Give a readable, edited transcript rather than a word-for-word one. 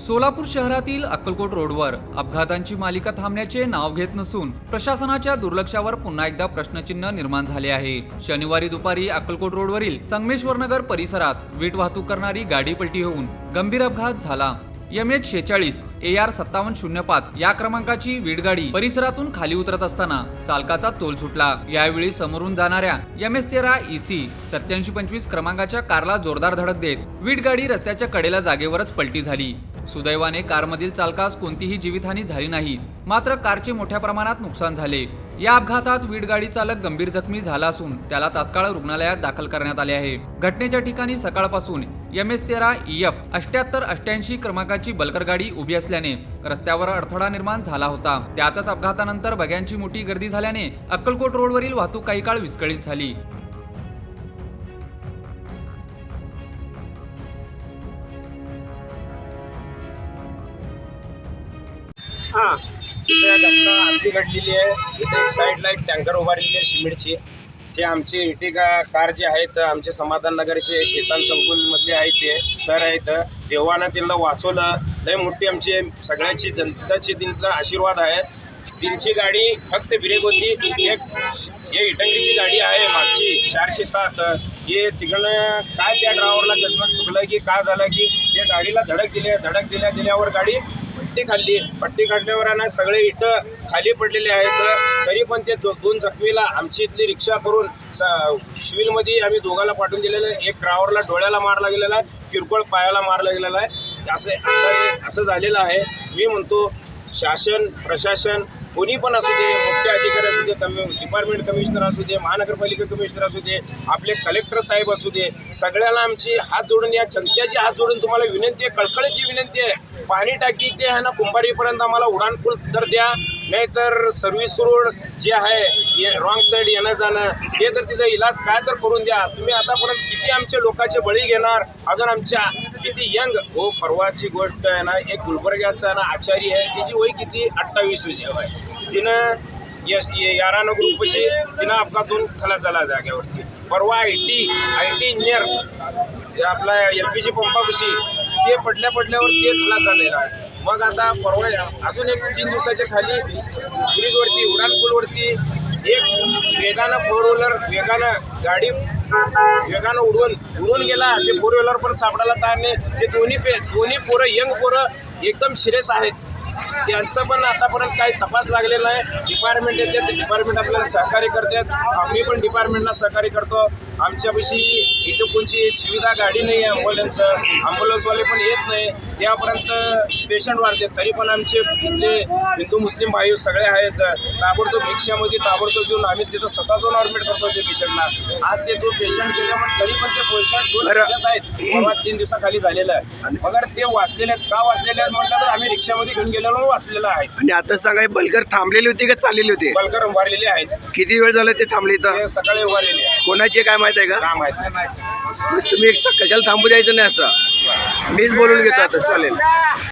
सोलापूर शहरातील अक्कलकोट रोडवर अपघातांची मालिका थांबण्याचे नाव घेत नसून प्रशासनाच्या दुर्लक्षावर पुन्हा एकदा प्रश्नचिन्ह निर्माण झाले आहे। शनिवारी दुपारी अक्कलकोट रोडवरील संगमेश्वर नगर परिसरात वीट वाहतूक करणारी गाडी पलटी होऊन गंभीर अपघात झाला। MH46 AR 5705 या क्रमांकाची वीट गाडी परिसरातून खाली उतरत असताना चालकाचा तोल सुटला। यावेळी समोरून जाणाऱ्या MS13 EC 8725 क्रमांकाच्या कारला जोरदार धडक देत वीट गाडी रस्त्याच्या कडेला जागेवरच पलटी झाली। सुदैवाने कारमधील चालकास कोणतीही जीवितहानी झाली नाही, मात्र कारचे मोठ्या प्रमाणात नुकसान झाले। या अपघातात वीट गाडी चालक गंभीर जखमी झाला असून त्याला तात्काळ रुग्णालयात दाखल करण्यात आले आहे। घटनेच्या ठिकाणी सकाळपासून MS13 EF 7888 क्रमांकाची बल्कर गाडी उभी असल्याने रस्त्यावर अडथळा निर्माण झाला होता। त्यातच अपघातानंतर बघ्यांची मोठी गर्दी झाल्याने अक्कलकोट रोडवरील वाहतूक काही काळ विस्कळीत झाली। हां, इथे घटना आमची घडलेली आहे। इथे एक साईडला एक टँकर उभारलेली आहे सिमेंटची। जे आमचे इटिका कार जे आहेत आमचे समाधान नगरचे किसान संकुलमधले आहेत, ते सर आहेत। देवानं त्यांना वाचवलं। लय मोठी आमची सगळ्याची जनताची त्यांचा आशीर्वाद आहे। त्यांची गाडी फक्त ब्रेक होती। एक हे इटंगीची गाडी आहे मागची 407, हे तिकडनं काय त्या ड्रायव्हरला जजमेंट चुकलं की काय झालं की त्या गाडीला धडक दिल्यावर गाडी पट्टी खाल्ली। पट्टी काढल्यावर सगळे इटं खाली पडलेले आहेत। तरी पण ते दोन जखमीला आमची इथली रिक्षा करून सिव्हिलमध्ये आम्ही दोघाला पाठवून दिलेलं आहे। एक ड्रायव्हरला डोळ्याला मारला गेलेला आहे, किरकोळ पायाला मारला गेलेला आहे। असं झालेलं आहे। मी म्हणतो शासन प्रशासन कोणी पण असू दे, मुख्य अधिकारी असू दे, डिपार्टमेंट कमिशनर असू दे, महानगरपालिका कमिशनर असू दे, आपले कलेक्टर साहेब असू दे, सगळ्यांना आमची हात जोडून या जनतेची हात जोडून तुम्हाला विनंती आहे, कळकळीची विनंती आहे। पाणी टाकी ते आहे ना कुंभारीपर्यंत आम्हाला उड्डाणपूल तर द्या, नाहीतर सर्व्हिस रोड जे आहे रॉंग साईड येणं जाणं ते तर तिचा इलाज काय तर करून द्या। तुम्ही आतापर्यंत किती आमचे लोकांचे बळी घेणार, अजून आमच्या किती यंग हो। परवाची गोष्ट आहे ना, एक गुलबर्ग्याचा ना आचारी आहे, तिची वय किती 28 आहे। तिनं 11 ग्रुपशी तिनं अपघातून खलास झाला जागेवरती। परवा IT इंजिनियर आपला LPG पंपापाशी ते पडल्यावर ते खलास झालेलं आहे। मग आता परवा अजून एक 3 दिवसाच्या खाली ब्रिजवरती उड्डाणपूलवरती एक वेगानं 4 व्हीलर गाडी वेगानं उडून गेला। ते 4 व्हीलर पण सापडायला तयार नाही। ते दोन्ही पोरं यंग पोरं एकदम सिरियस आहेत। त्यांचं पण आतापर्यंत काही तपास लागलेला आहे। डिपार्टमेंट येते, ते डिपार्टमेंट आपल्याला सहकार्य करतात, आम्ही पण डिपार्टमेंटला सहकार्य करतो। आमच्यापाशी इथं कोणची सुविधा गाडी नाही आहे, ॲम्ब्युलन्सवाले पण येत नाही, त्यापर्यंत पेशंट वाढते। तरी पण आमचे इथले हिंदू मुस्लिम भाई सगळे आहेत, ताबडतोब रिक्षामध्ये ताबडतोब घेऊन आम्ही तिथं स्वतः जाऊन ॲडमिट करतो ते पेशंटला। आज ते 2 पेशंट गेले, पण तरी पण ते पेशंट 2 सिरियस आहेत। परवा 3 दिवसाखाली झालेलं आहे। मगर ते वाचलेले आहेत का वाचलेले आहेत म्हटलं तर आम्ही रिक्षामध्ये घेऊन गेलेलो वाचलेलं आहे। आणि आता सांगा, बलकर थांबलेली होती का चाललेली होती? बलकर उभारलेले आहेत। किती वेळ झाला ते थांबले इथं? सकाळी उभारलेले आहे। कोणाचे काय माहित आहे का? काम आहेत। तुम्ही कशाला थांबू द्यायचं नाही असं? मीच बोलून घेतो आता, चालेल।